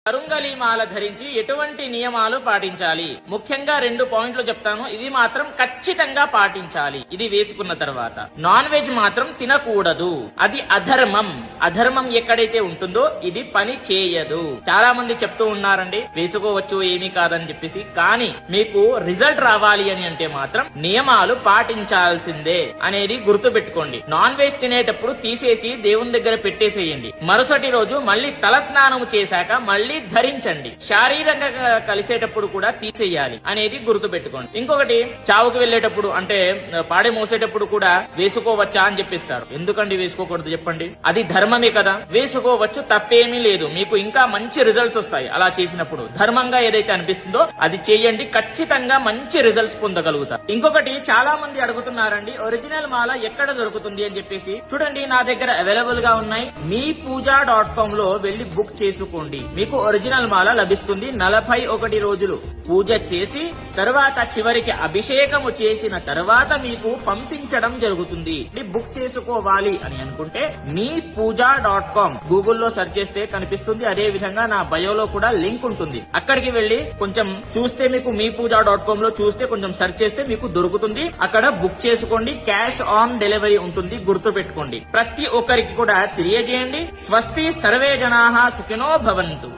కరుంగలి మాల ధరించి ఎటువంటి నియమాలు పాటించాలి? ముఖ్యంగా 2 పాయింట్లు చెప్తాను, ఇవి మాత్రం ఖచ్చితంగా పాటించాలి. ఇది వేసుకున్న తర్వాత నాన్ వెజ్ మాత్రం తినకూడదు, అది అధర్మం. అధర్మం ఎక్కడైతే ఉంటుందో ఇది పని చేయదు. చాలా మంది చెప్తూ ఉన్నారండి వేసుకోవచ్చు ఏమీ కాదని చెప్పేసి, కానీ మీకు రిజల్ట్ రావాలి అని అంటే మాత్రం నియమాలు పాటించాల్సిందే అనేది గుర్తు పెట్టుకోండి. నాన్ వెజ్ తినేటప్పుడు తీసేసి దేవుని దగ్గర పెట్టేసేయండి. మరుసటి రోజు మళ్ళీ తల స్నానం చేశాక మళ్ళీ ధరించండి. శారీరకంగా కలిసేటప్పుడు కూడా తీసేయాలి అనేది గుర్తు పెట్టుకోండి. ఇంకొకటి, చావుకు వెళ్లేటప్పుడు అంటే పాడే మోసేటప్పుడు కూడా వేసుకోవచ్చా అని చెప్పిస్తారు. ఎందుకండి వేసుకోకూడదు చెప్పండి? అది ధర్మమే కదా, వేసుకోవచ్చు, తప్పేమీ లేదు. మీకు ఇంకా మంచి రిజల్ట్స్ వస్తాయి అలా చేసినప్పుడు. ధర్మంగా ఏదైతే అనిపిస్తుందో అది చేయండి, ఖచ్చితంగా మంచి రిజల్ట్స్ పొందగలుగుతారు. ఇంకొకటి, చాలా మంది అడుగుతున్నారండి ఒరిజినల్ మాల ఎక్కడ దొరుకుతుంది అని చెప్పేసి. చూడండి, నా దగ్గర అవైలబుల్ గా ఉన్నాయి. meepuja.com లో వెళ్లి బుక్ చేసుకోండి. మీకు ఒరిజినల్ మాల లభిస్తుంది. 41 రోజులు పూజ చేసి తర్వాత చివరికి అభిషేకము చేసిన తర్వాత మీకు పంపించడం జరుగుతుంది. బుక్ చేసుకోవాలి అని అనుకుంటే meepuja.com గూగుల్లో సెర్చ్ చేస్తే కనిపిస్తుంది. అదే విధంగా నా బయోలో కూడా లింక్ ఉంటుంది. అక్కడికి వెళ్లి కొంచెం చూస్తే మీకు meepuja.com లో చూస్తే కొంచెం సెర్చ్ చేస్తే మీకు దొరుకుతుంది. అక్కడ బుక్ చేసుకోండి. క్యాష్ ఆన్ డెలివరీ ఉంటుంది, గుర్తు పెట్టుకోండి. ప్రతి ఒక్కరికి కూడా తెలియజేయండి. స్వస్తి, సర్వే జనాః సుఖినో భవంతు.